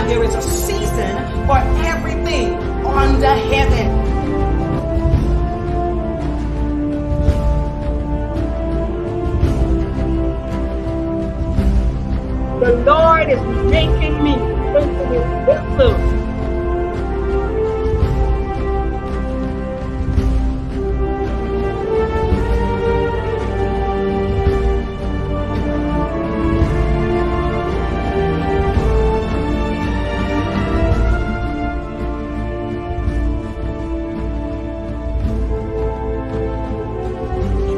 and there is a season for everything under heaven. The Lord is making me into his vessel.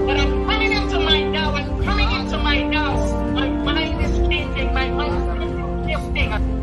But I'm coming into my now. I'm coming into my now. My mind is changing. My mind is shifting.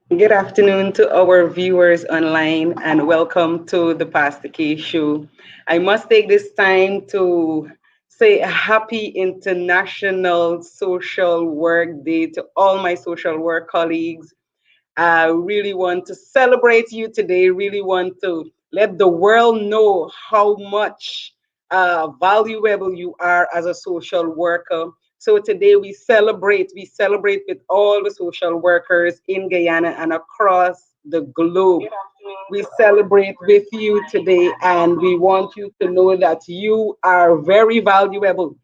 Good afternoon to our viewers online and welcome to the Pastor K Show. I must take this time to say a happy International Social Work Day to all my social work colleagues. I really want to celebrate you today, really want to let the world know how much valuable you are as a social worker. So today we celebrate with all the social workers in Guyana and across the globe. We celebrate with you today and we want you to know that you are very valuable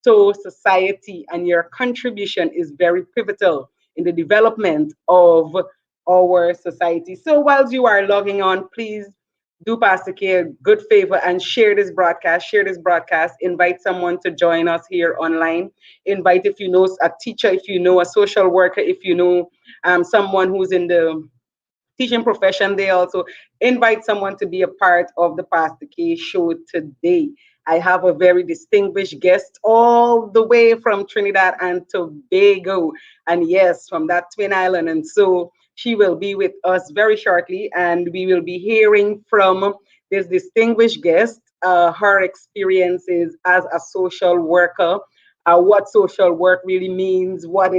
to society and your contribution is very pivotal in the development of our society. So whilst you are logging on, please do Pastor K a good favor and share this broadcast. Share this broadcast. Invite someone to join us here online. Invite if you know a teacher, if you know a social worker, if you know someone who's in the teaching profession. They also invite someone to be a part of the Pastor K show today. I have a very distinguished guest all the way from Trinidad and Tobago. And yes, from that twin island. And so she will be with us very shortly, and we will be hearing from this distinguished guest her experiences as a social worker. What social work really means, what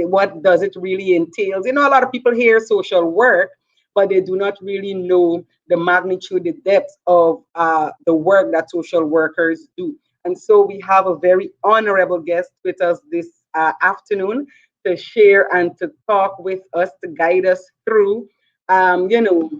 does it really entail? You know, a lot of people hear social work, but they do not really know the magnitude, the depth of the work that social workers do. And so we have a very honorable guest with us this afternoon to share and to talk with us, to guide us through, you know,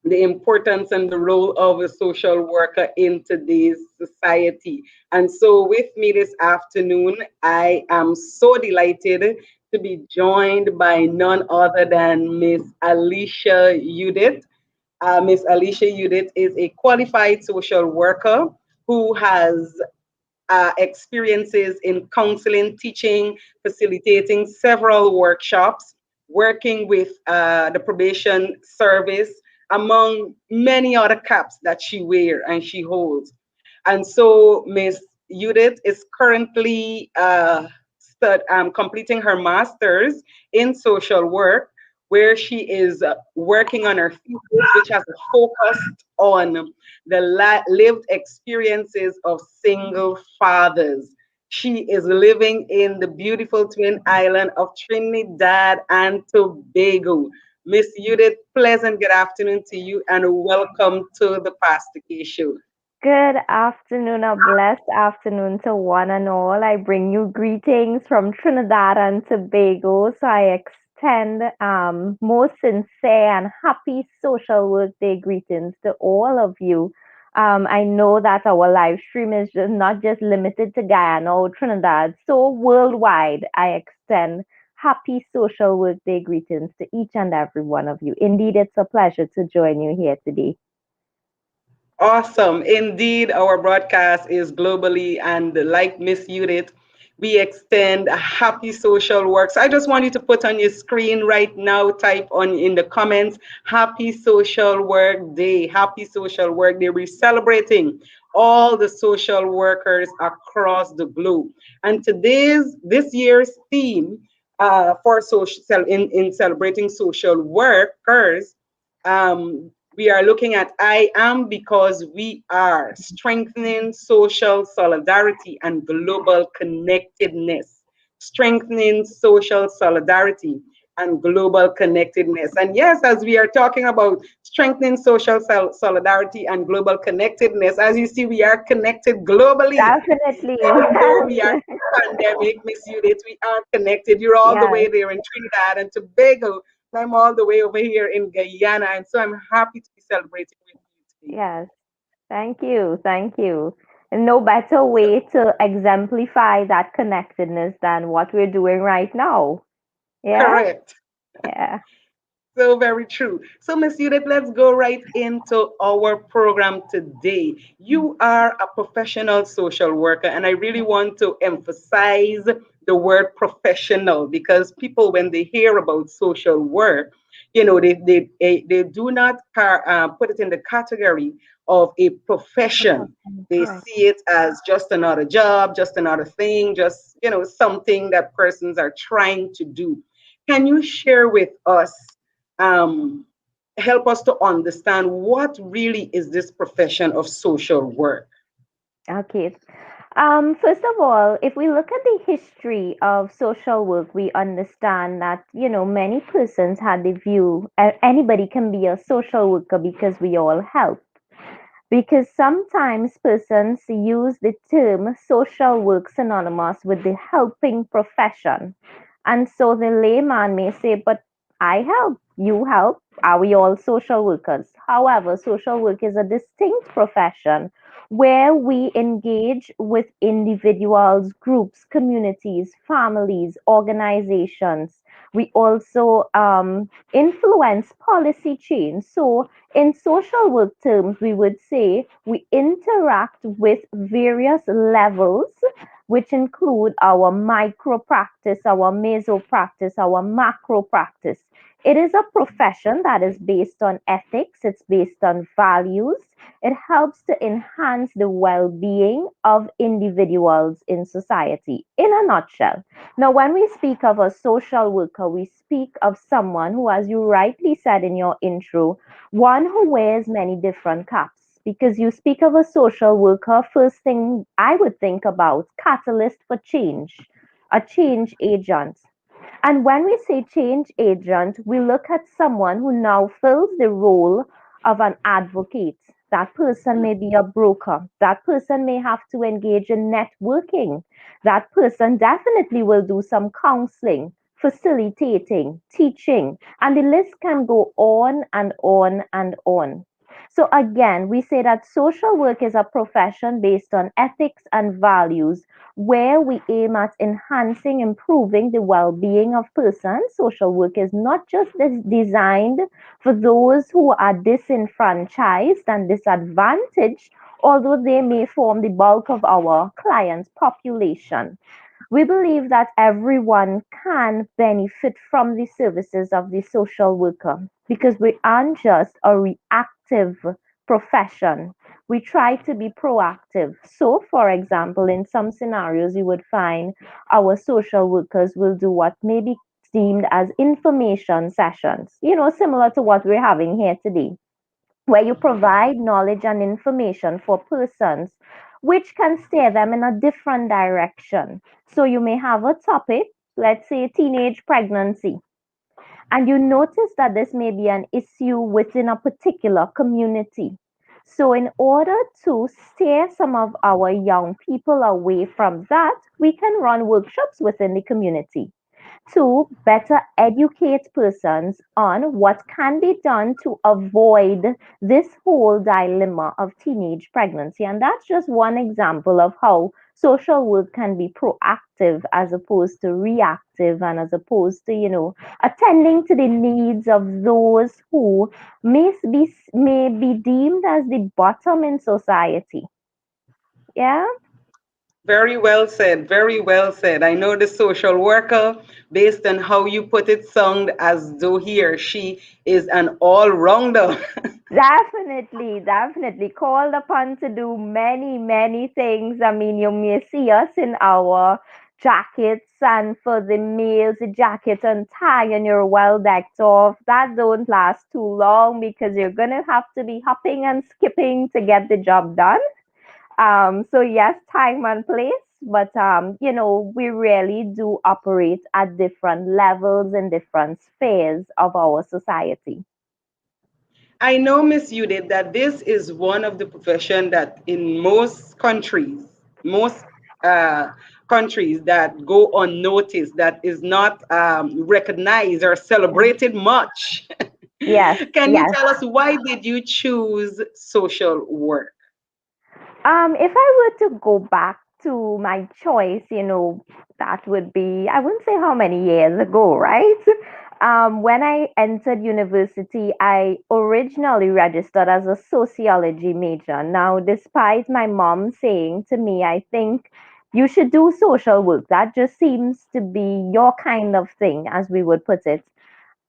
the importance and the role of a social worker in today's society. And so, with me this afternoon, I am so delighted to be joined by none other than Miss Alicia Udit. Miss Alicia Udit is a qualified social worker who has experiences in counseling, teaching, facilitating several workshops, working with the probation service, among many other caps that she wears and she holds. And so Miss Judith is currently completing her master's in social work, where she is working on her thesis, which has a focus on the lived experiences of single fathers. She is living in the beautiful twin island of Trinidad and Tobago. Miss Judith, pleasant good afternoon to you and welcome to the Pastor K Show. Good afternoon, a blessed afternoon to one and all. I bring you greetings from Trinidad and Tobago. So I extend most sincere and happy Social Work Day greetings to all of you I know that our live stream is just not just limited to Guyana or Trinidad. So worldwide, I extend happy social workday greetings to each and every one of you. Indeed, it's a pleasure to join you here today. Awesome. Indeed, our broadcast is globally, and like Miss Judith, we extend a happy social work. So I just want you to put on your screen right now, type on in the comments, happy social work day, happy social work day. We're celebrating all the social workers across the globe. And this year's theme for social in celebrating social workers, we are looking at I am because we are strengthening social solidarity and global connectedness. Strengthening social solidarity and global connectedness. And yes, as we are talking about strengthening social solidarity and global connectedness, as you see, we are connected globally. Definitely. Even though we are in pandemic, Miss Judith, we are connected. You're all the way Yes, there in Trinidad and Tobago. I'm all the way over here in Guyana, and so I'm happy to be celebrating with you today. yes. Thank you. Thank you. And no better So, way to exemplify that connectedness than what we're doing right now. Yeah? correct. Yeah. So very true. So, Miss Judith, let's go right into our program today. You are a professional social worker, and I really want to emphasize the word professional because people, when they hear about social work, they do not put it in the category of a profession. They Correct. see it as just another job, just another thing, just something that persons are trying to do. Can you share with us, um, help us to understand what really is this profession of social work? Okay. First of all, if we look at the history of social work, we understand that, many persons had the view anybody can be a social worker because we all help. Because sometimes persons use the term social work synonymous with the helping profession. And so the layman may say, but I help, you help. Are we all social workers? However, social work is a distinct profession where we engage with individuals, groups, communities, families, organizations. We also influence policy change. So, in social work terms, we would say we interact with various levels, which include our micro practice, our meso practice, our macro practice. It is a profession that is based on ethics, it's based on values. It helps to enhance the well being of individuals in society. In a nutshell, now, when we speak of a social worker, we speak of someone who, as you rightly said in your intro, one who wears many different caps. Because you speak of a social worker, first thing I would think about catalyst for change, a change agent. And when we say change agent, we look at someone who now fills the role of an advocate. That person may be a broker. That person may have to engage in networking. That person definitely will do some counseling, facilitating, teaching, and the list can go on and on and on. So, again, we say that social work is a profession based on ethics and values where we aim at enhancing, improving the well being of persons. Social work is not just designed for those who are disenfranchised and disadvantaged, although they may form the bulk of our clients' population. We believe that everyone can benefit from the services of the social worker because we aren't just a reactive profession. We try to be proactive. So, for example, in some scenarios, you would find our social workers will do what may be deemed as information sessions, similar to what we're having here today, where you provide knowledge and information for persons which can steer them in a different direction. So you may have a topic, let's say teenage pregnancy, and you notice that this may be an issue within a particular community. So, in order to steer some of our young people away from that, we can run workshops within the community. Two, better educate persons on what can be done to avoid this whole dilemma of teenage pregnancy. And that's just one example of how social work can be proactive as opposed to reactive, and as opposed to, attending to the needs of those who may be deemed as the bottom in society. Yeah. Very well said. Very well said. I know the social worker, based on how you put it, sound as though he or she is an all rounder. Definitely, definitely called upon to do many, many things. I mean, you may see us in our jackets, and for the males, the jacket and tie, and you're well decked off. That don't last too long because you're gonna have to be hopping and skipping to get the job done. So yes, time and place, but we really do operate at different levels and different spheres of our society. I know, Miss Judith, that this is one of the profession that in most uh, countries that go unnoticed, that is not recognized or celebrated much. Yes, Can you yes. tell us why did you choose social work? If I were to go back to my choice, that would be, I wouldn't say how many years ago, right? When I entered university, I originally registered as a sociology major. Now, despite my mom saying to me, I think you should do social work, that just seems to be your kind of thing, as we would put it.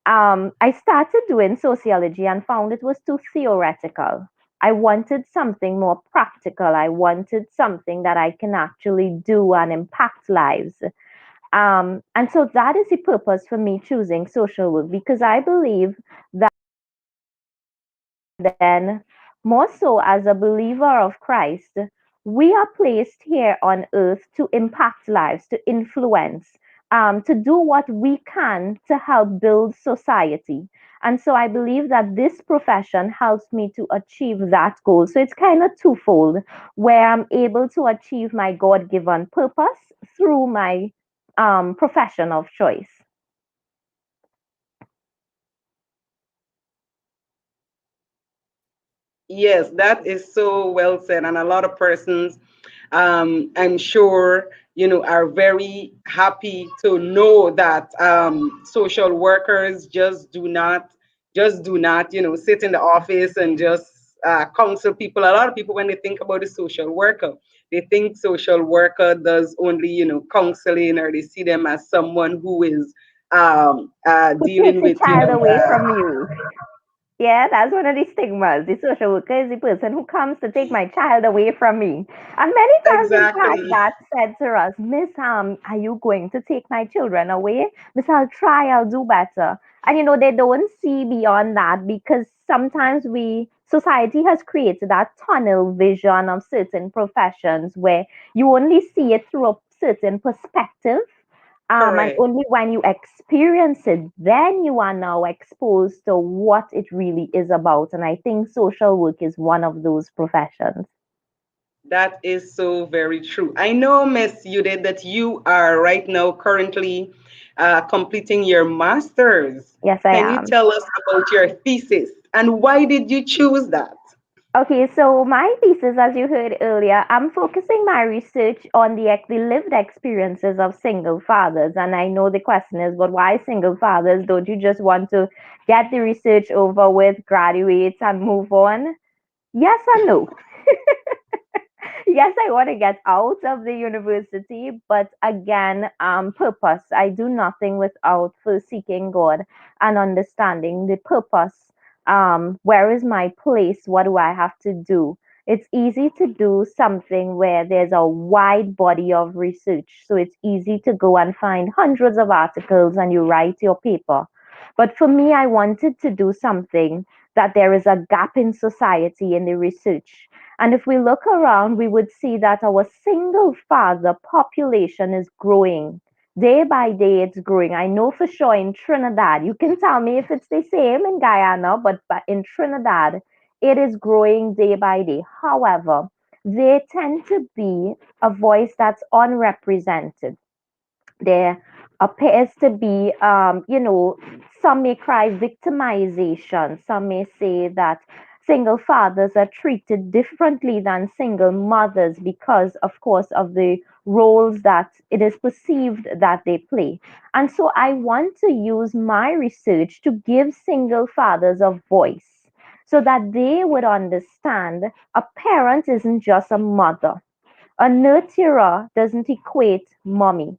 I started doing sociology and found it was too theoretical. I wanted something more practical. I wanted something that I can actually do and impact lives. And so that is the purpose for me choosing social work, because I believe then, more so as a believer of Christ, we are placed here on earth to impact lives, to influence, to do what we can to help build society. And so I believe that this profession helps me to achieve that goal. So it's kind of twofold, where I'm able to achieve my God given purpose through my profession of choice. Yes, that is so well said. And a lot of persons, I'm sure, are very happy to know that social workers just do not, sit in the office and just counsel people. A lot of people, when they think about a social worker, they think social worker does only, counseling, or they see them as someone who is Who dealing takes a with, child away from you? Yeah, that's one of the stigmas. The social worker is the person who comes to take my child away from me. And many times, in fact, exactly. that said to us, Miss, are you going to take my children away? Miss, I'll try, I'll do better. And they don't see beyond that, because sometimes society has created that tunnel vision of certain professions where you only see it through a certain perspective, and Correct. only when you experience it, then you are now exposed to what it really is about. And I think social work is one of those professions. That is so very true. I know, Miss Judith, that you are right now currently completing your master's. Yes, I Can you am. tell us about your thesis and why did you choose that? Okay, so my thesis, as you heard earlier, I'm focusing my research on the lived experiences of single fathers. And I know the question is, but why single fathers? Don't you just want to get the research over with, graduate, and move on? Yes and no. Yes, I want to get out of the university, but again, purpose. I do nothing without first seeking God and understanding the purpose. Where is my place? What do I have to do? It's easy to do something where there's a wide body of research. So it's easy to go and find hundreds of articles and you write your paper. But for me, I wanted to do something that there is a gap in society in the research. And if we look around, we would see that our single father population is growing. Day by day, it's growing. I know for sure in Trinidad, you can tell me if it's the same in Guyana, but in Trinidad, it is growing day by day. However, they tend to be a voice that's unrepresented. They're appears to be, some may cry victimization. Some may say that single fathers are treated differently than single mothers because, of course, of the roles that it is perceived that they play. And so I want to use my research to give single fathers a voice so that they would understand a parent isn't just a mother. A nurturer doesn't equate mommy,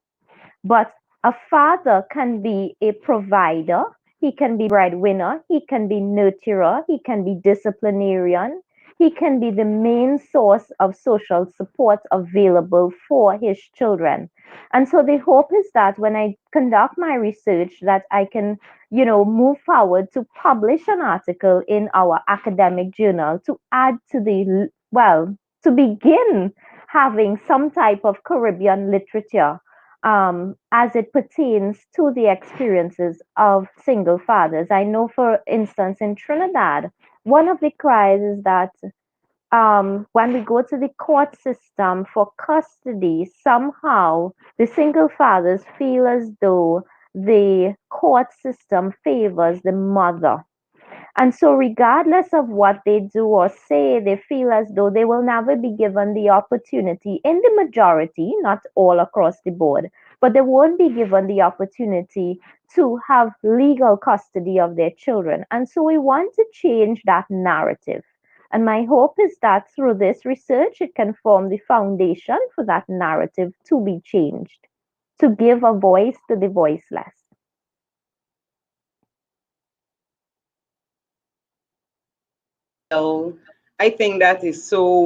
but a father can be a provider, he can be breadwinner, he can be nurturer, he can be disciplinarian, he can be the main source of social support available for his children. And so the hope is that when I conduct my research that I can, move forward to publish an article in our academic journal to add to the, well, to begin having some type of Caribbean literature as it pertains to the experiences of single fathers. I know, for instance, in Trinidad, one of the cries is that when we go to the court system for custody, somehow the single fathers feel as though the court system favors the mother. And so, regardless of what they do or say, they feel as though they will never be given the opportunity, in the majority, not all across the board, but they won't be given the opportunity to have legal custody of their children. And so, we want to change that narrative. And my hope is that through this research, it can form the foundation for that narrative to be changed, to give a voice to the voiceless. Well, I think that is so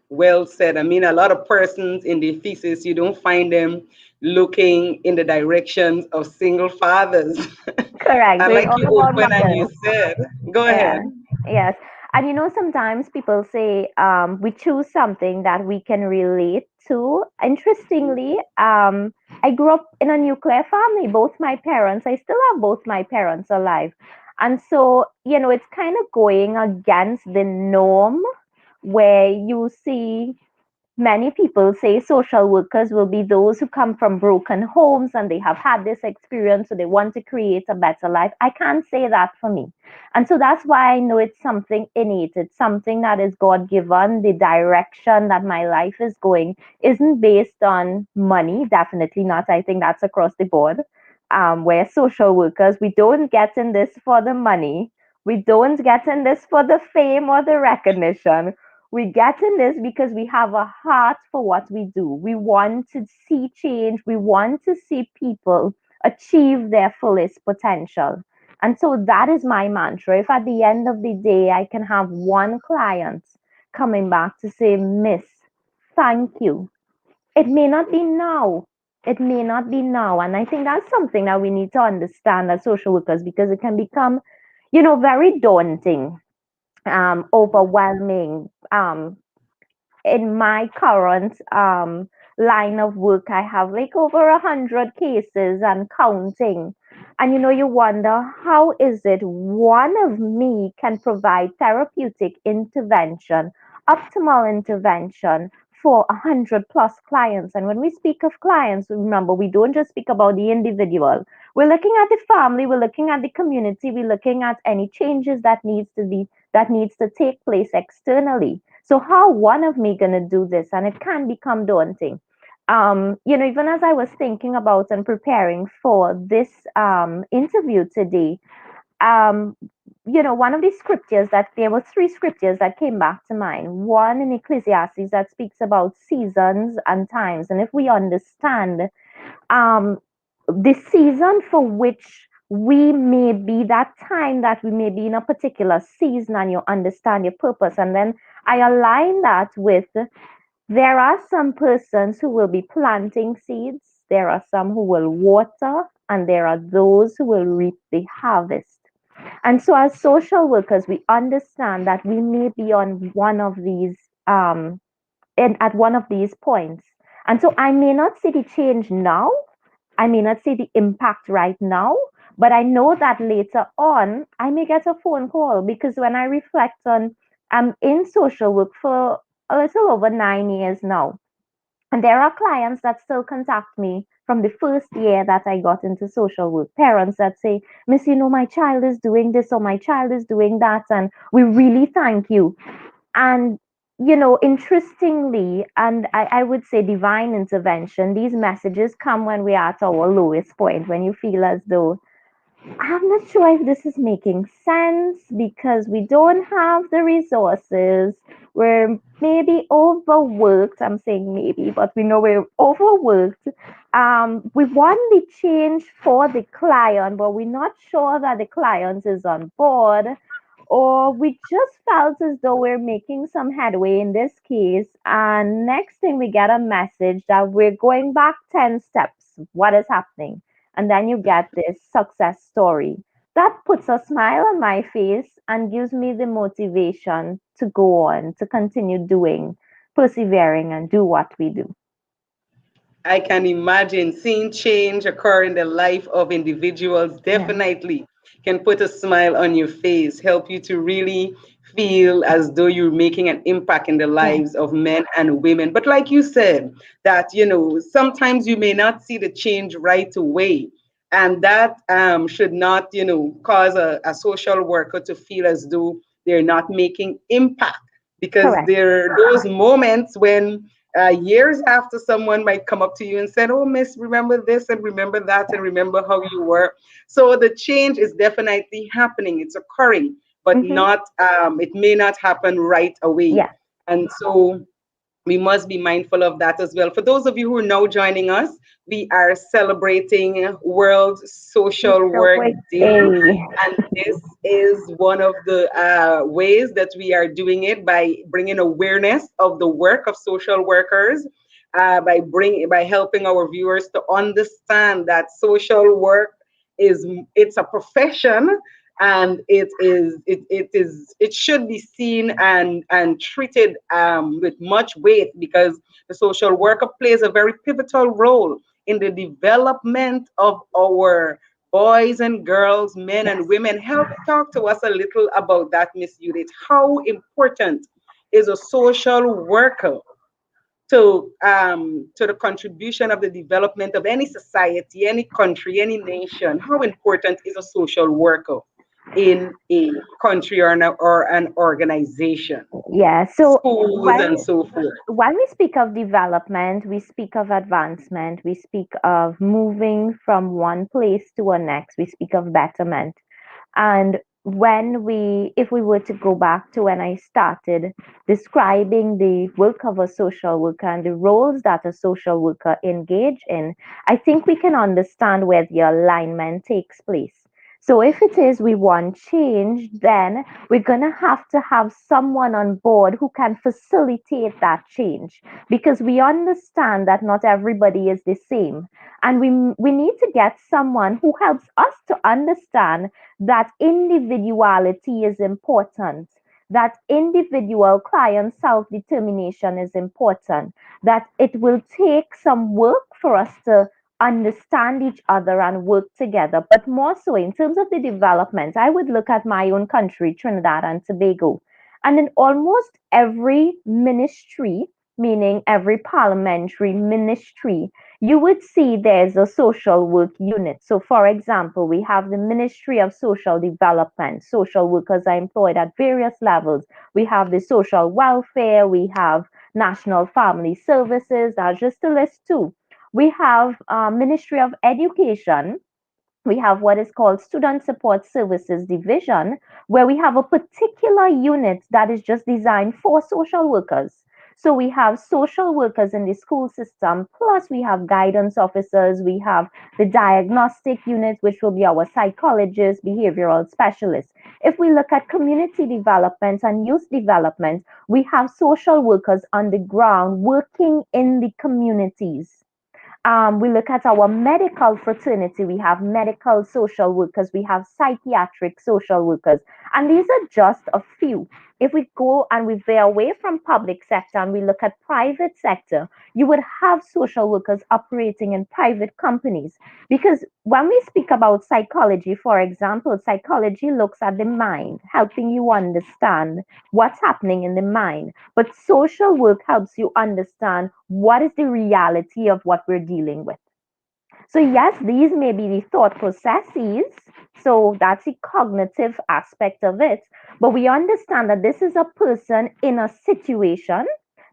well said. I mean, a lot of persons in the thesis, you don't find them looking in the directions of single fathers. Correct. I So it's like all you about open and you mothers. said, go Yeah. ahead. Yes. And sometimes people say we choose something that we can relate to. Interestingly, I grew up in a nuclear family. Both my parents, I still have both my parents alive. And so, it's kind of going against the norm where you see many people say social workers will be those who come from broken homes and they have had this experience, so they want to create a better life. I can't say that for me. And so that's why I know it's something innate. It's something that is God given. The direction that my life is going isn't based on money, definitely not. I think that's across the board. We're social workers. We don't get in this for the money. We don't get in this for the fame or the recognition. We get in this because we have a heart for what we do. We want to see change. We want to see people achieve their fullest potential. And so that is my mantra. If at the end of the day I can have one client coming back to say, Miss, thank you. It may not be now. It may not be now. And I think that's something that we need to understand as social workers because it can become, very daunting, overwhelming. In my current line of work, I have like over 100 cases and counting. And you wonder, how is it one of me can provide therapeutic intervention, optimal intervention for 100 plus clients? And when we speak of clients, remember, we don't just speak about the individual. We're looking at the family, we're looking at the community, we're looking at any changes that needs to take place externally. So how one of me gonna do this? And it can become daunting. Even as I was thinking about and preparing for this interview today, um, one of the scriptures that there were three scriptures that came back to mind. One in Ecclesiastes that speaks about seasons and times. And if we understand um, the season for which we may be, that time that we may be in a particular season, and you understand your purpose. And then I align that with there are some persons who will be planting seeds, there are some who will water, and there are those who will reap the harvest. And so, as social workers, we understand that we may be on one of these, at one of these points. And so, I may not see the change now, I may not see the impact right now, but I know that later on I may get a phone call because when I reflect on, I'm in social work for a little over 9 years now. And there are clients that still contact me from the first year that I got into social work. Parents that say, Miss, my child is doing this or my child is doing that, and we really thank you. And, interestingly, and I would say divine intervention, these messages come when we're at our lowest point, when you feel as though I'm not sure if this is making sense because we don't have the resources. We're maybe overworked. I'm saying maybe, but we know we're overworked. We want the change for the client, but we're not sure that the client is on board. Or we just felt as though we're making some headway in this case. And next thing we get a message that we're going back 10 steps. What is happening? And then you get this success story. That puts a smile on my face and gives me the motivation to go on, to continue doing, persevering, and do what we do. I can imagine seeing change occur in the life of individuals Yeah. definitely can put a smile on your face, help you to really feel as though you're making an impact in the Yes. lives of men and women. But like you said, that, sometimes you may not see the change right away. And that should not, cause a social worker to feel as though they're not making impact, because Correct. there are those moments when years after, someone might come up to you and say, "Oh, Miss, remember this and remember that and remember how you were." So the change is definitely happening. It's occurring, but Mm-hmm. not. It may not happen right away, Yeah. and so we must be mindful of that as well. For those of you who are now joining us, we are celebrating World Social Social Work work. Day. Hey. And this is one of the ways that we are doing it, by bringing awareness of the work of social workers, by helping our viewers to understand that social work it's a profession, and it should be seen and treated with much weight, because the social worker plays a very pivotal role in the development of our boys and girls, men and Yes. women. Help talk to us a little about that, Miss Judith. How important is a social worker to the contribution of the development of any society, any country, any nation? How important is a social worker in a country or an organization, Yeah. So schools, when and so forth? when we speak of development, we speak of advancement, we speak of moving from one place to a next, we speak of betterment. And if we were to go back to when I started describing the work of a social worker and the roles that a social worker engage in, I think we can understand where the alignment takes place. So if it is we want change, then we're going to have someone on board who can facilitate that change, because we understand that not everybody is the same, and we need to get someone who helps us to understand that individuality is important, that individual client self determination is important, that it will take some work for us to understand each other and work together. But more so, in terms of the development, I would look at my own country, Trinidad and Tobago. And in almost every ministry, meaning every parliamentary ministry, you would see there's a social work unit. So, for example, we have the Ministry of Social Development. Social workers are employed at various levels. We have the social welfare, we have National Family Services, that's just a list two. We have Ministry of Education. We have what is called Student Support Services Division, where we have a particular unit that is just designed for social workers. So we have social workers in the school system, plus we have guidance officers, we have the diagnostic unit, which will be our psychologists, behavioral specialists. If we look at community development and youth development, we have social workers on the ground working in the communities. We look at our medical fraternity. We have medical social workers. We have psychiatric social workers. And these are just a few. If we go and we veer away from public sector and we look at private sector, you would have social workers operating in private companies. Because when we speak about psychology, for example, psychology looks at the mind, helping you understand what's happening in the mind. But social work helps you understand what is the reality of what we're dealing with. So, yes, these may be the thought processes. So, that's the cognitive aspect of it. But we understand that this is a person in a situation,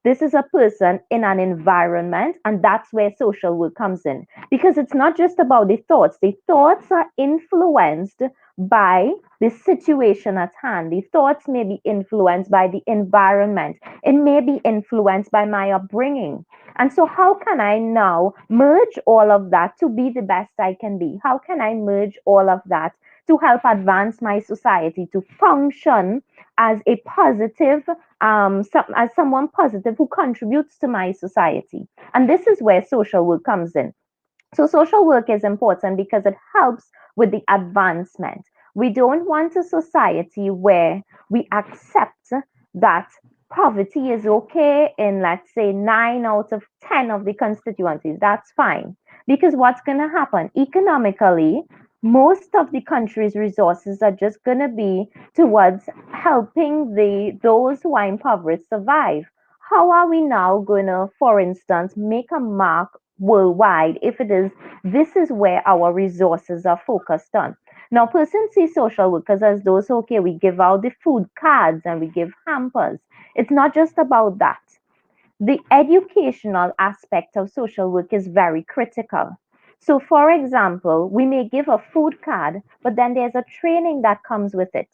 this is a person in an environment, and that's where social work comes in. Because it's not just about the thoughts are influenced by the situation at hand. The thoughts may be influenced by the environment, it may be influenced by my upbringing. And so, how can I now merge all of that to be the best I can be? How can I merge all of that to help advance my society to function as a positive, as someone positive who contributes to my society? And this is where social work comes in. So, social work is important because it helps with the advancement. We don't want a society where we accept that poverty is okay in, let's say, 9 out of 10 of the constituencies. That's fine. Because what's going to happen? Economically, most of the country's resources are just going to be towards helping those who are impoverished survive. How are we now going to, for instance, make a mark worldwide if it is this is where our resources are focused on? Now, persons see social workers as those, okay, we give out the food cards and we give hampers. It's not just about that. The educational aspect of social work is very critical. So, for example, we may give a food card, but then there's a training that comes with it.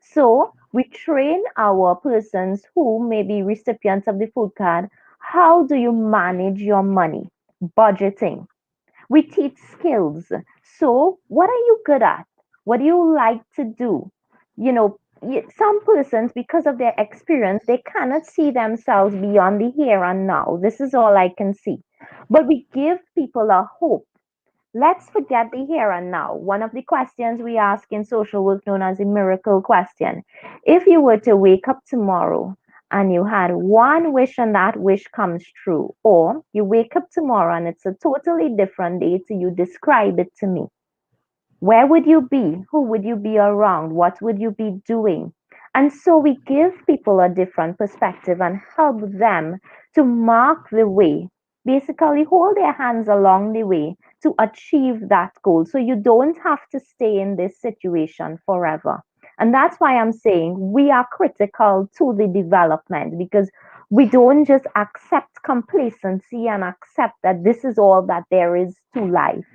So, we train our persons who may be recipients of the food card. How do you manage your money? Budgeting. We teach skills. So, what are you good at? What do you like to do? You know, some persons, because of their experience, they cannot see themselves beyond the here and now. This is all I can see. But we give people a hope. Let's forget the here and now. One of the questions we ask in social work, known as a miracle question. If you were to wake up tomorrow and you had one wish and that wish comes true, or you wake up tomorrow and it's a totally different day to you, describe it to me. Where would you be? Who would you be around? What would you be doing? And so we give people a different perspective and help them to mark the way, basically hold their hands along the way to achieve that goal. So you don't have to stay in this situation forever. And that's why I'm saying we are critical to the development, because we don't just accept complacency and accept that this is all that there is to life.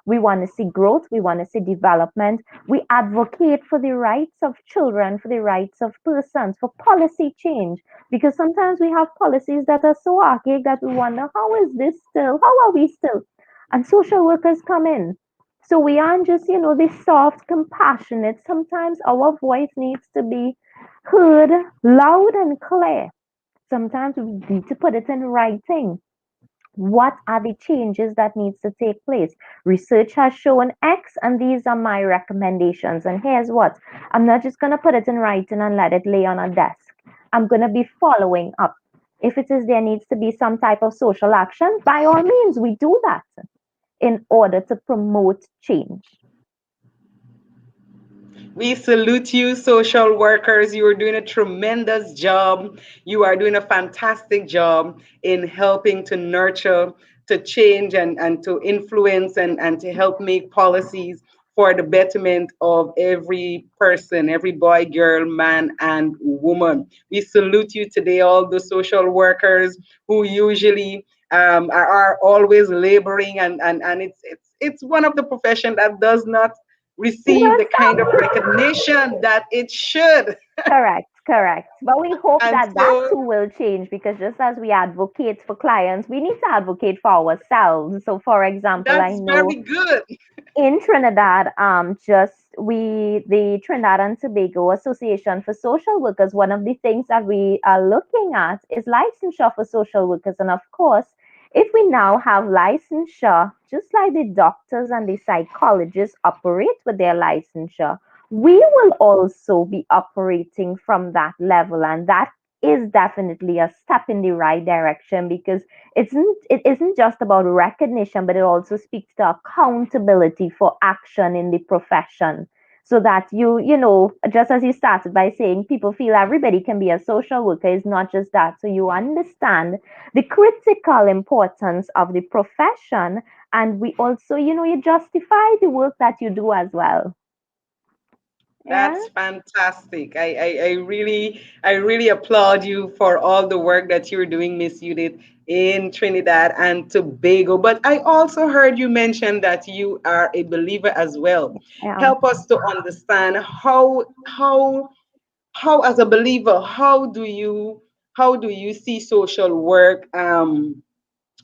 We want to see growth. We want to see development. We advocate for the rights of children, for the rights of persons, for policy change. Because sometimes we have policies that are so archaic that we wonder, how is this still? How are we still? And social workers come in. So we aren't just, the soft, compassionate. Sometimes our voice needs to be heard loud and clear. Sometimes we need to put it in writing. What are the changes that needs to take place? Research has shown X, and these are my recommendations. And here's what: I'm not just going to put it in writing and let it lay on a desk. I'm going to be following up. If it is there needs to be some type of social action, by all means, we do that in order to promote change. We salute you, social workers. You are doing a tremendous job. You are doing a fantastic job in helping to nurture, to change, and to influence and to help make policies for the betterment of every person, every boy, girl, man, and woman. We salute you today, all the social workers who usually are always laboring, and it's one of the profession that does not receive Never the kind of stop. recognition that it should. Correct, correct. But we hope And that that so too will change, because just as we advocate for clients, we need to advocate for ourselves. So, for example, I that's know very good. in Trinidad, just the Trinidad and Tobago Association for Social Workers, one of the things that we are looking at is licensure for social workers. And of course, if we now have licensure, just like the doctors and the psychologists operate with their licensure, we will also be operating from that level, and that is definitely a step in the right direction, because it isn't just about recognition, but it also speaks to accountability for action in the profession. So that just as you started by saying, people feel everybody can be a social worker, is not just that. So you understand the critical importance of the profession, and we also, you justify the work that you do as well. Yeah. That's fantastic. I really applaud you for all the work that you're doing, Miss Judith, in Trinidad and Tobago. But I also heard you mention that you are a believer as well. Yeah. Help us to understand how as a believer, how do you see social work you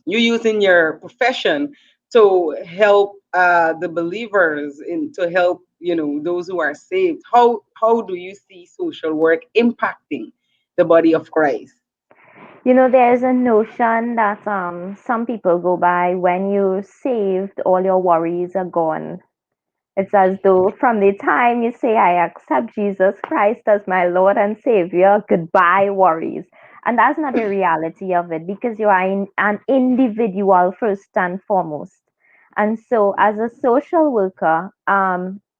use in your profession to help the believers in to help those who are saved. How do you see social work impacting the body of Christ? There's a notion that some people go by: when you're saved, all your worries are gone. It's as though from the time you say, I accept Jesus Christ as my Lord and Savior, goodbye worries. And that's not the reality of it, because you are an individual first and foremost. And so, as a social worker,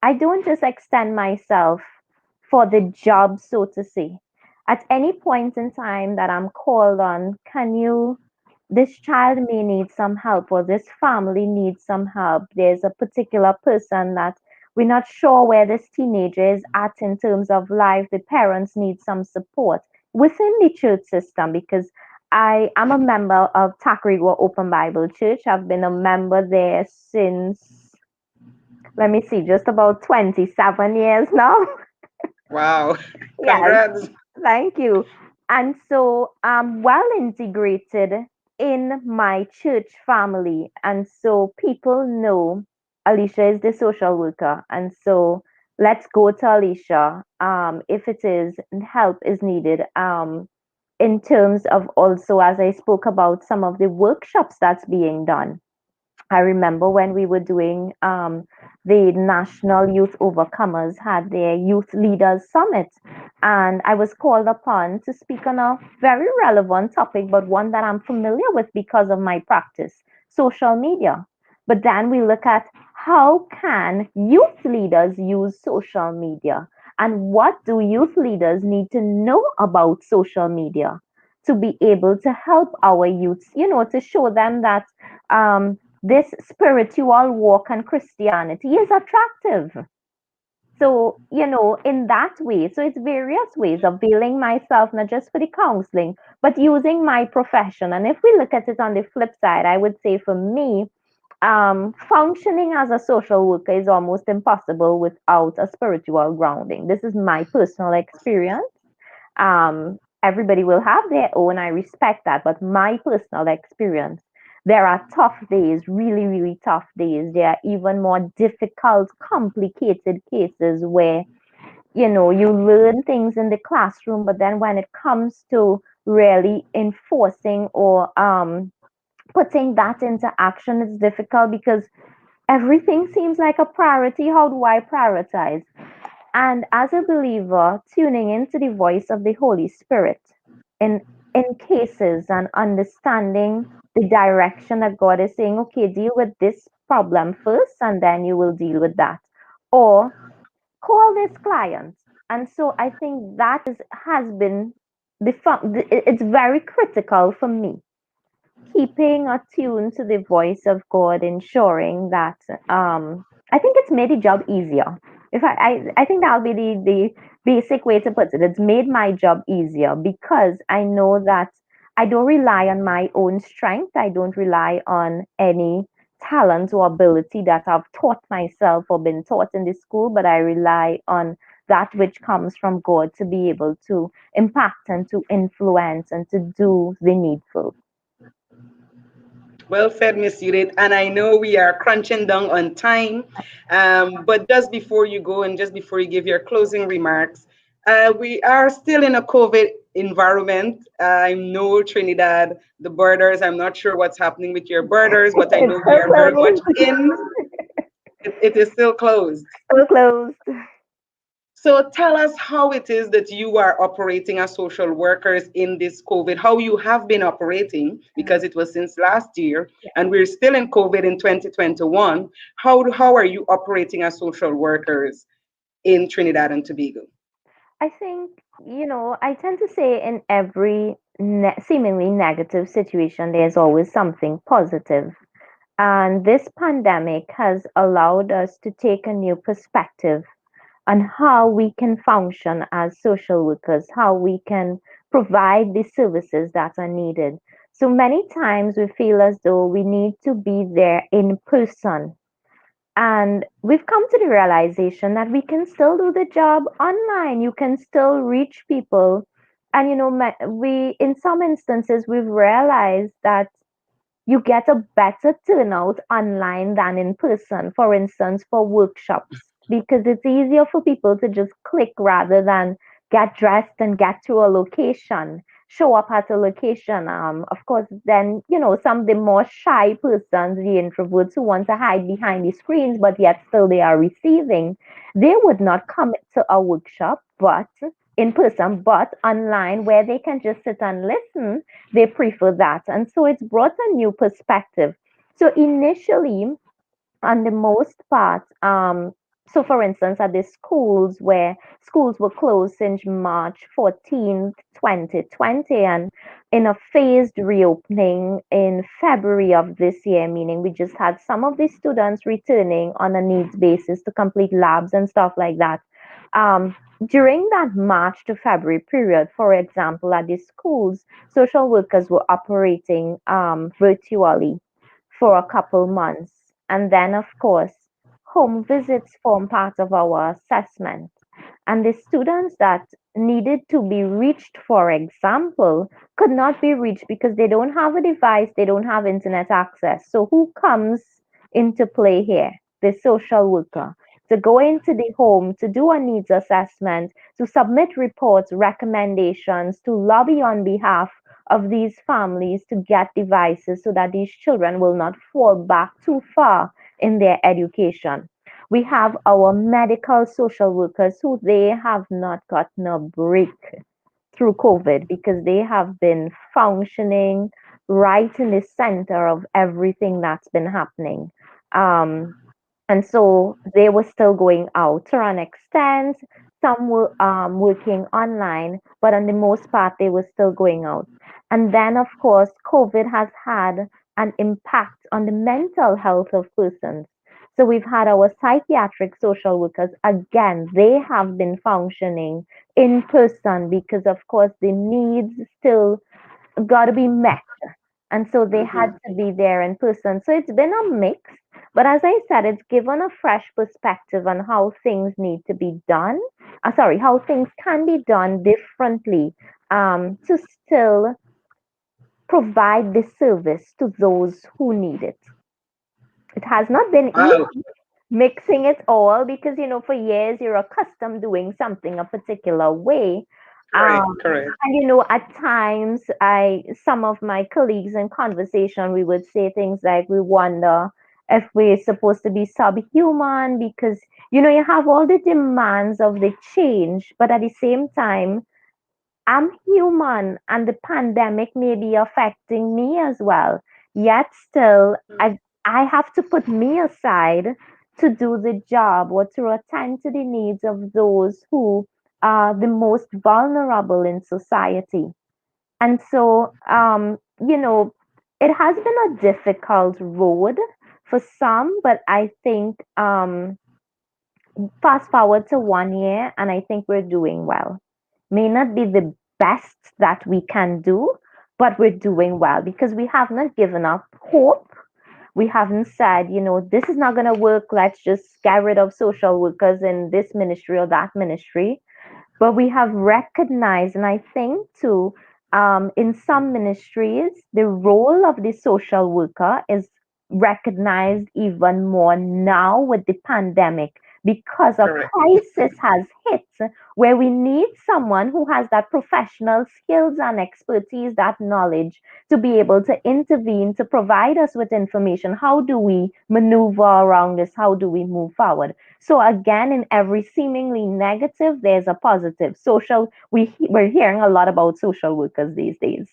I don't just extend myself for the job, so to say. At any point in time that I'm called on, this child may need some help, or this family needs some help. There's a particular person that we're not sure where this teenager is at in terms of life. The parents need some support within the church system, because I am a member of Takrigwa Open Bible Church. I've been a member there since, let me see, just about 27 years now. Wow. Yes. Congrats. Thank you. And so I'm well integrated in my church family. And so people know Alicia is the social worker. And so let's go to Alicia if it is help is needed. In terms of also, as I spoke about some of the workshops that's being done, I remember when we were doing the National Youth Overcomers had their Youth Leaders Summit, and I was called upon to speak on a very relevant topic, but one that I'm familiar with because of my practice: social media. But then we look at, how can youth leaders use social media, and what do youth leaders need to know about social media to be able to help our youths, to show them that this spiritual walk and Christianity is attractive. So, in that way, so it's various ways of availing myself, not just for the counseling, but using my profession. And if we look at it on the flip side, I would say for me, functioning as a social worker is almost impossible without a spiritual grounding. This is my personal experience. Everybody will have their own. I respect that. But my personal experience, there are tough days, really, really tough days. There are even more difficult, complicated cases where, you learn things in the classroom, but then when it comes to really enforcing or putting that into action, it's difficult because everything seems like a priority. How do I prioritize? And as a believer, tuning into the voice of the Holy Spirit in in cases and understanding the direction that God is saying, okay, deal with this problem first, and then you will deal with that. Or call this client. And so I think that has been it's very critical for me, keeping attuned to the voice of God, ensuring that I think it's made the job easier. If I think that'll be the basic way to put it. It's made my job easier because I know that I don't rely on my own strength. I don't rely on any talent or ability that I've taught myself or been taught in the school, but I rely on that which comes from God to be able to impact and to influence and to do the needful. Well said, Miss Judith. And I know we are crunching down on time. But just before you go and just before you give your closing remarks, we are still in a COVID environment. I know Trinidad, the borders, I'm not sure what's happening with your borders, but I It's know we so are very much closed. in. It is still closed. So closed. So tell us how it is that you are operating as social workers in this COVID, how you have been operating, because it was since last year and we're still in COVID in 2021. How are you operating as social workers in Trinidad and Tobago? I think, I tend to say in every seemingly negative situation, there's always something positive. And this pandemic has allowed us to take a new perspective on how we can function as social workers, how we can provide the services that are needed. So many times we feel as though we need to be there in person, and we've come to the realization that we can still do the job online. You can still reach people. And, we, in some instances, we've realized that you get a better turnout online than in person, for instance, for workshops, because it's easier for people to just click rather than get dressed and get to a location, show up at a location. Of course, then, some of the more shy persons, the introverts who want to hide behind the screens, but yet still they are receiving, they would not come to a workshop, but in person, but online where they can just sit and listen, they prefer that. And so it's brought a new perspective. So initially, on the most part, so for instance, at the schools where schools were closed since March 14th, 2020, and in a phased reopening in February of this year, meaning we just had some of the students returning on a needs basis to complete labs and stuff like that. Um, During that March to February period, for example, at the schools, social workers were operating virtually for a couple months. And then, of course, home visits form part of our assessment. And the students that needed to be reached, for example, could not be reached because they don't have a device, they don't have internet access. So, who comes into play here? The social worker. To go into the home, to do a needs assessment, to submit reports, recommendations, to lobby on behalf of these families to get devices so that these children will not fall back too far in their education. We have our medical social workers who they have not gotten a break through COVID because they have been functioning right in the center of everything that's been happening. Um, and so they were still going out to an extent. Some were working online, but on the most part, they were still going out. And then, of course, COVID has had an impact on the mental health of persons. So we've had our psychiatric social workers, again, they have been functioning in person because, of course, the needs still got to be met. And so they had Mhm. to be there in person. So it's been a mix. But as I said, it's given a fresh perspective on how things need to be done. Sorry, how things can be done differently to still provide the service to those who need it. It has not been Wow. easy mixing it all because, for years you're accustomed doing something a particular way. Correct, Um, correct. and at times some of my colleagues in conversation, we would say things like, we wonder if we're supposed to be subhuman because, you have all the demands of the change, but at the same time, I'm human and the pandemic may be affecting me as well. Yet still, I have to put me aside to do the job or to attend to the needs of those who are the most vulnerable in society. And so, it has been a difficult road for some, but I think fast forward to 1 year, and I think we're doing well. May not be the best that we can do, but we're doing well because we have not given up hope. We haven't said, this is not going to work. Let's just get rid of social workers in this ministry or that ministry, but we have recognized, and I think too, in some ministries, the role of the social worker is recognized even more now with the pandemic because a Correct. crisis has hit where we need someone who has that professional skills and expertise, that knowledge to be able to intervene, to provide us with information. How do we maneuver around this? How do we move forward? So again, in every seemingly negative, there's a positive. We're hearing a lot about social workers these days,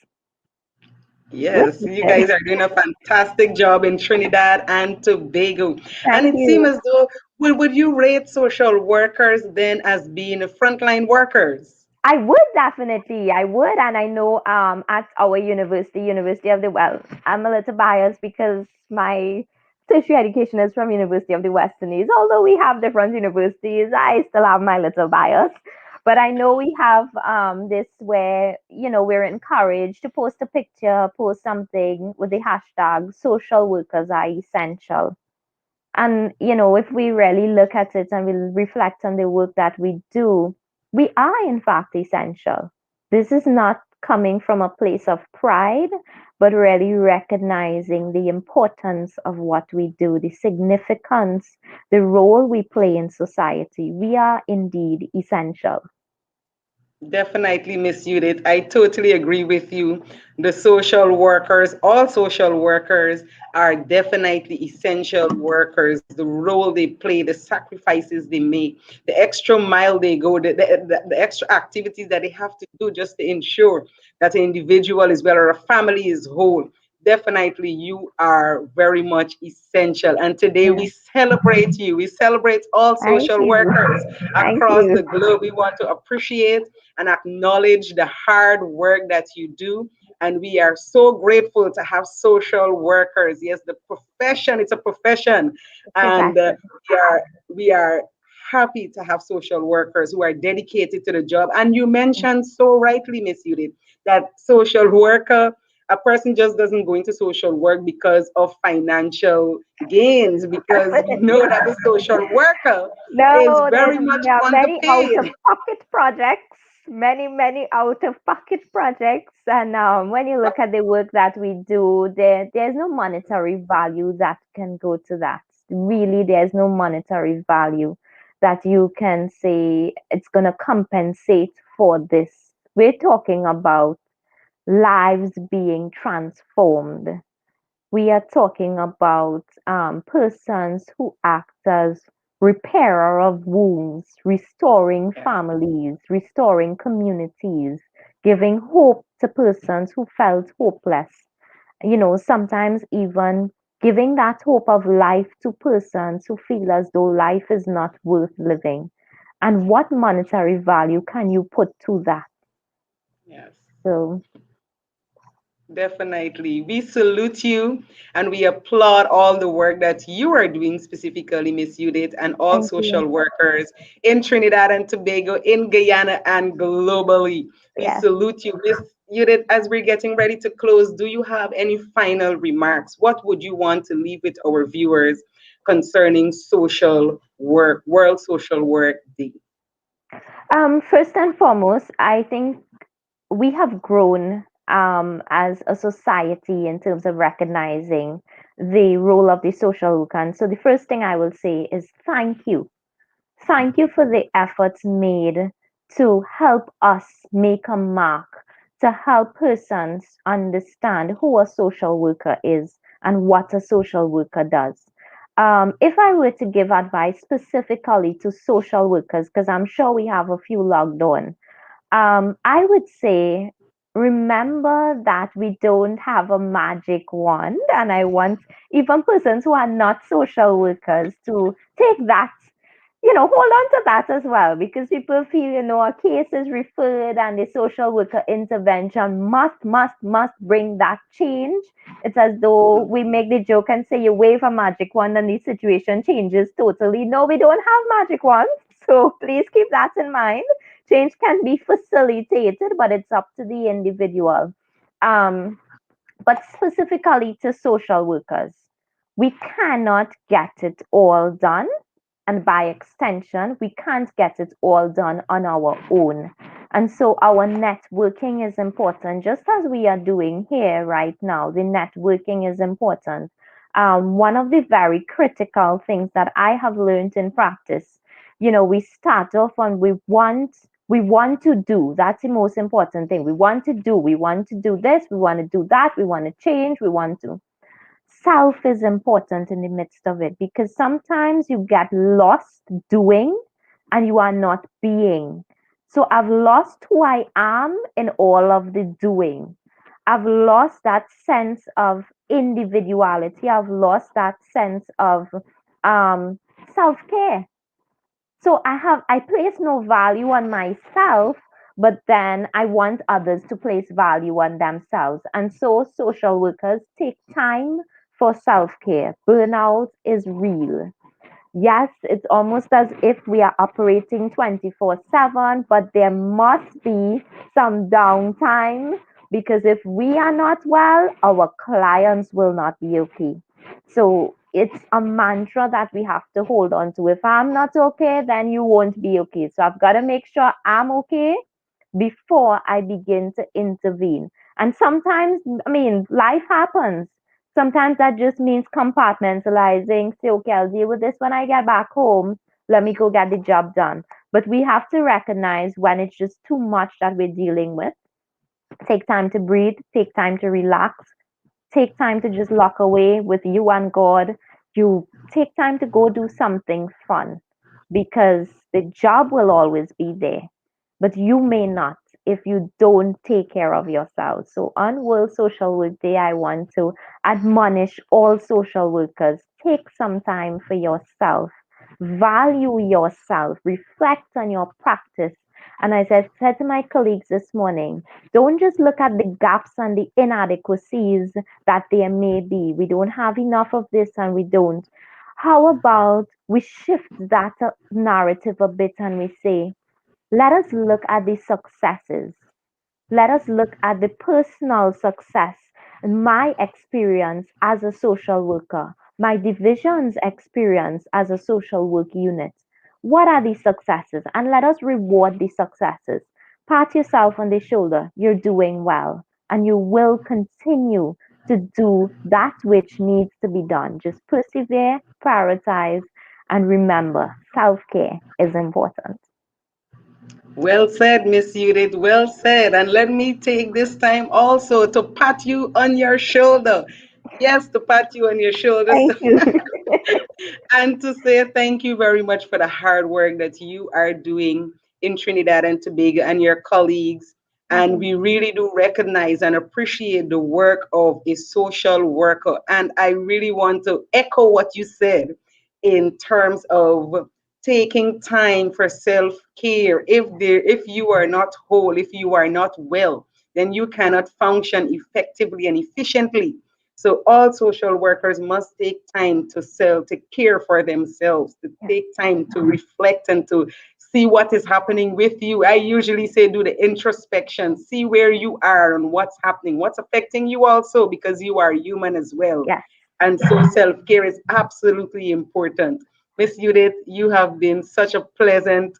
which Yes, is you good. guys are doing a fantastic job in Trinidad and Tobago. And Thank it seems you. as though, would you rate social workers then as being frontline workers? I would definitely, I would, and I know at our university, University of the well, I'm a little biased because my tertiary education is from University of the West Indies. Although we have different universities, I still have my little bias. But I know we have this where we're encouraged to post a picture, post something with the hashtag social workers are essential. And, if we really look at it and we reflect on the work that we do, we are in fact essential. This is not coming from a place of pride, but really recognizing the importance of what we do, the significance, the role we play in society. We are indeed essential. Definitely, Miss Judith. I totally agree with you. The social workers, all social workers, are definitely essential workers. The role they play, the sacrifices they make, the extra mile they go, the extra activities that they have to do just to ensure that an individual is well or a family is whole. Definitely, you are very much essential. And today we Yeah. celebrate you. We celebrate all Thank social you. workers Thank across you. the globe. We want to appreciate and acknowledge the hard work that you do. And we are so grateful to have social workers. Yes, the profession, it's a profession. And Profession. we are happy to have social workers who are dedicated to the job. And you mentioned so rightly, Miss Judith, that social worker, a person just doesn't go into social work because of financial gains, because we know that the social worker is No, very much there are many out of underpaid. pocket projects, many out of pocket projects. And when you look at the work that we do, there's no monetary value that can go to that. Really, there's no monetary value that you can say it's going to compensate for this. We're talking about lives being transformed. We are talking about persons who act as repairer of wounds, restoring families, restoring communities, giving hope to persons who felt hopeless. Sometimes even giving that hope of life to persons who feel as though life is not worth living. And what monetary value can you put to that? Yes. So, Definitely. We salute you and we applaud all the work that you are doing, specifically, Miss Judith, and all thank you. social workers in Trinidad and Tobago, in Guyana, and globally. We Yes. salute you, Miss Judith. As we're getting ready to close, do you have any final remarks? What would you want to leave with our viewers concerning social work, World Social Work Day? First and foremost, I think we have grown as a society in terms of recognizing the role of the social worker. And so the first thing I will say is thank you. Thank you for the efforts made to help us make a mark, to help persons understand who a social worker is and what a social worker does. If I were to give advice specifically to social workers, because I'm sure we have a few logged on, I would say remember that we don't have a magic wand, and I want even persons who are not social workers to take that, hold on to that as well, because people feel, a case is referred and the social worker intervention must bring that change. It's as though we make the joke and say you wave a magic wand and the situation changes totally. No, we don't have magic wands. So please keep that in mind. Change can be facilitated, but it's up to the individual. Um, but specifically to social workers, we cannot get it all done, and by extension, we can't get it all done on our own. And so our networking is important, just as we are doing here right now. The networking is important. One of the very critical things that I have learned in practice, we start off and we want to do. That's the most important thing. We want to do this, we want to do that, we want to change, we want to. self is important in the midst of it, because sometimes you get lost doing and you are not being. So I've lost who I am in all of the doing. I've lost that sense of individuality. I've lost that sense of um, self care. So I place no value on myself, but then I want others to place value on themselves. And so social workers take time for self care. Burnout is real. Yes, it's almost as if we are operating 24/7, but there must be some downtime, because if we are not well, our clients will not be okay. So it's a mantra that we have to hold on to. If I'm not okay, then you won't be okay. So I've got to make sure I'm okay before I begin to intervene. And sometimes, I mean, life happens. Sometimes that just means compartmentalizing. Say, okay, I'll deal with this when I get back home. Let me go get the job done. But we have to recognize when it's just too much that we're dealing with. Take time to breathe, take time to relax, take time to just lock away with you and God. You take time to go do something fun, because the job will always be there, but you may not if you don't take care of yourself. So on World Social Work Day, I want to admonish all social workers: take some time for yourself, value yourself, reflect on your practice. And as I said to my colleagues this morning, don't just look at the gaps and the inadequacies that there may be. We don't have enough of this and we don't. How about we shift that narrative a bit and we say, let us look at the successes. Let us look at the personal success and my experience as a social worker, my division's experience as a social work unit. What are the successes? And let us reward the successes. Pat yourself on the shoulder. You're doing well. And you will continue to do that which needs to be done. Just persevere, prioritize, and remember, self care is important. Well said, Miss Judith. Well said. And let me take this time also to pat you on your shoulder. Yes, to pat you on your shoulder. Thank you. And to say thank you very much for the hard work that you are doing in Trinidad and Tobago and your colleagues. And we really do recognize and appreciate the work of a social worker. And I really want to echo what you said in terms of taking time for self-care. If you are not whole, if you are not well, then you cannot function effectively and efficiently. So all social workers must take time to care for themselves, to Yeah, take time to reflect and to see what is happening with you. I usually say do the introspection, see where you are and what's happening, what's affecting you also, because you are human as well. yeah. And so self-care is absolutely important. Miss Judith, you have been such a pleasant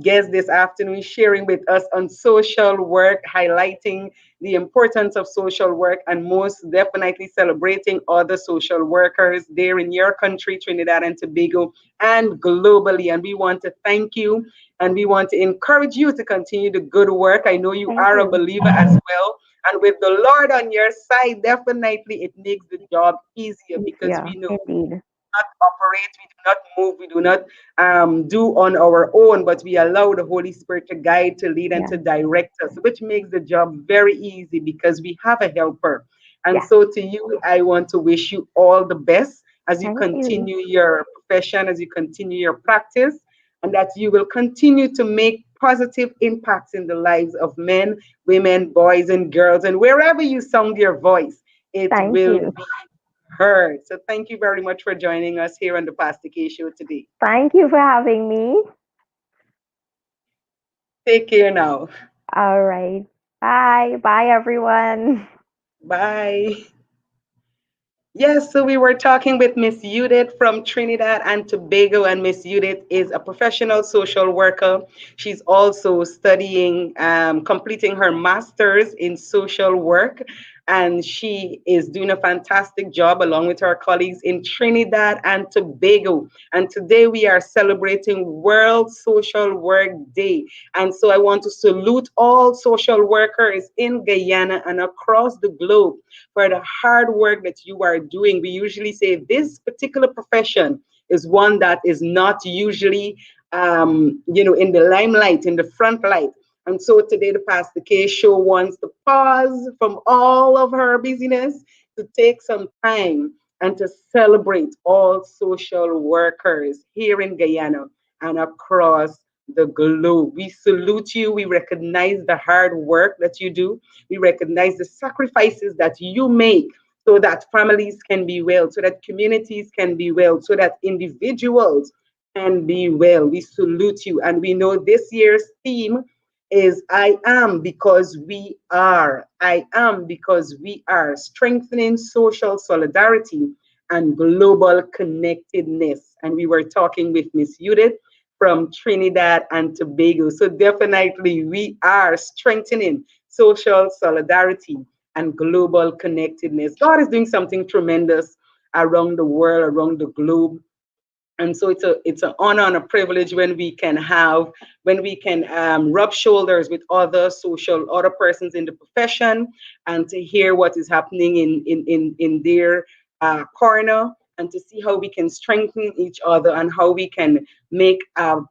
guest this afternoon, sharing with us on social work, highlighting the importance of social work, and most definitely celebrating other social workers there in your country, Trinidad and Tobago, and globally. And we want to thank you and we want to encourage you to continue the good work. I know you Thank are a you. believer as well. And with the Lord on your side, definitely it makes the job easier because Easier, we know indeed. not operate, we do not move, we do not do on our own, but we allow the Holy Spirit to guide, to lead, and Yeah. to direct us, which makes the job very easy because we have a helper. And Yes. so, to you, I want to wish you all the best as you Thank you. continue your profession, as you continue your practice, and that you will continue to make positive impacts in the lives of men, women, boys, and girls, and wherever you sound your voice, it Thank will you. be heard. So thank you very much for joining us here on the Pastor K Show today. Thank you for having me. Take care now. All right. Bye. Bye, everyone. Bye. Yes, so we were talking with Miss Judith from Trinidad and Tobago, and Miss Judith is a professional social worker. She's also studying, completing her master's in social work. and she is doing a fantastic job along with her colleagues in Trinidad and Tobago. And today we are celebrating World Social Work Day. And so I want to salute all social workers in Guyana and across the globe for the hard work that you are doing. We usually say this particular profession is one that is not usually, in the limelight, in the front light. And so today, the Pastor K show wants to pause from all of her busyness to take some time and to celebrate all social workers here in Guyana and across the globe. We salute you. We recognize the hard work that you do. We recognize the sacrifices that you make so that families can be well, so that communities can be well, so that individuals can be well. We salute you. And we know this year's theme is I am because we are. I am because we are strengthening social solidarity and global connectedness. And we were talking with Miss Judith from Trinidad and Tobago. So definitely we are strengthening social solidarity and global connectedness. God is doing something tremendous around the world, around the globe. And so it's an honor and a privilege when we can rub shoulders with other persons in the profession, and to hear what is happening in their corner, and to see how we can strengthen each other and how we can make a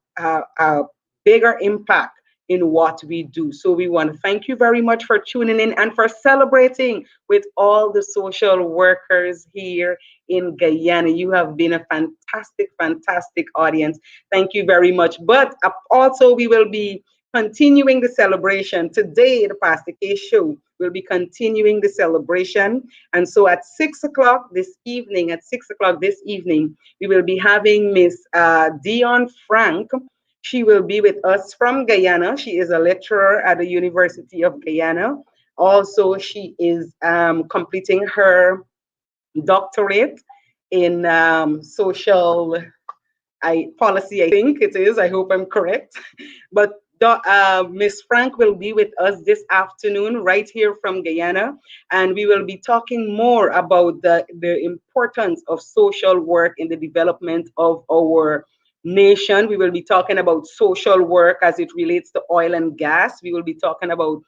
bigger impact in what we do. So we want to thank you very much for tuning in and for celebrating with all the social workers here in Guyana. You have been a fantastic, fantastic audience. Thank you very much. But also, we will be continuing the celebration today. The Pastor K Show will be continuing the celebration, and so at 6 o'clock this evening, we will be having Miss Dion Frank. She will be with us from Guyana. She is a lecturer at the University of Guyana. Also, she is completing her doctorate in social policy, I think it is. I hope I'm correct. But Miss Frank will be with us this afternoon right here from Guyana, and we will be talking more about the importance of social work in the development of our nation. We will be talking about social work as it relates to oil and gas. We will be talking about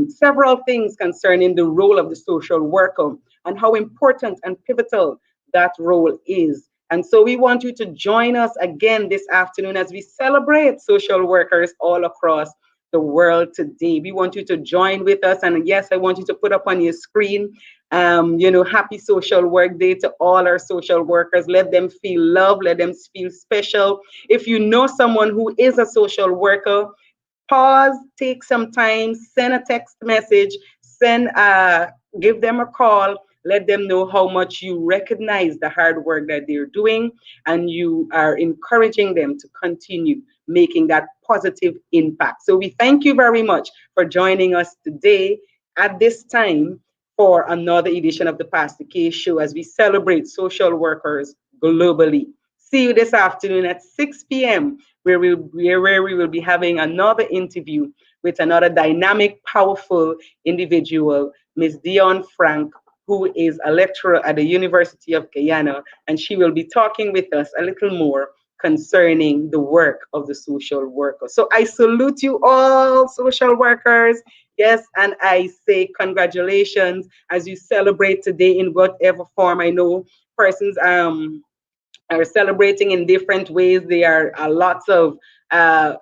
several things concerning the role of the social worker and how important and pivotal that role is. And so we want you to join us again this afternoon as we celebrate social workers all across the world today. We want you to join with us. And yes, I want you to put up on your screen, happy social work day to all our social workers. Let them feel loved, let them feel special. If you know someone who is a social worker, pause, take some time, send a text message, give them a call, let them know how much you recognize the hard work that they're doing, and you are encouraging them to continue making that positive impact. So we thank you very much for joining us today at this time for another edition of the Pastor K Show as we celebrate social workers globally. See you this afternoon at 6 p.m., where we will be having another interview with another dynamic, powerful individual, Miss Dion Frank, who is a lecturer at the University of Guyana, and she will be talking with us a little more concerning the work of the social worker. So I salute you all, social workers. Yes, and I say congratulations as you celebrate today in whatever form. I know persons are celebrating in different ways. There are lots of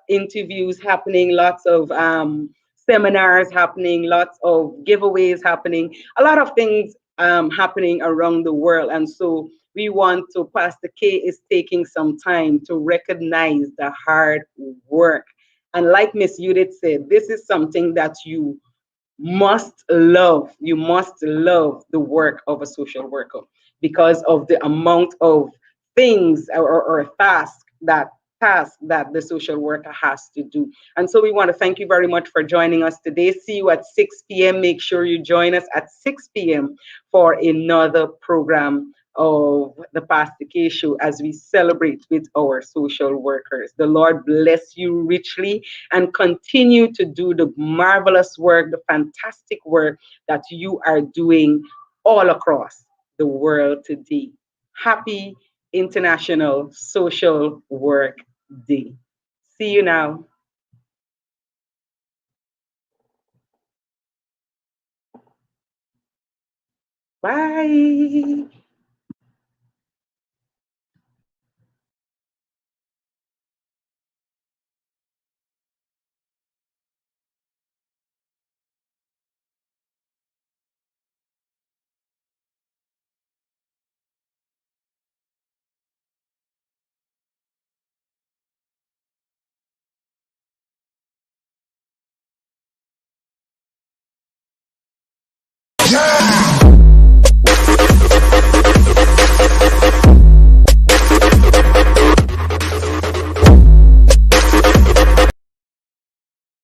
interviews happening, lots of seminars happening, lots of giveaways happening, a lot of things happening around the world. And so we want to, Pastor K is taking some time to recognize the hard work. And like Miss Judith said, this is something that you must love. You must love the work of a social worker because of the amount of things or task that the social worker has to do. And so we want to thank you very much for joining us today. See you at 6 p.m. Make sure you join us at 6 p.m. for another program of the Pastor K Show as we celebrate with our social workers. The Lord bless you richly and continue to do the marvelous work, the fantastic work that you are doing all across the world today. Happy International Social Work Day. See you now. Bye.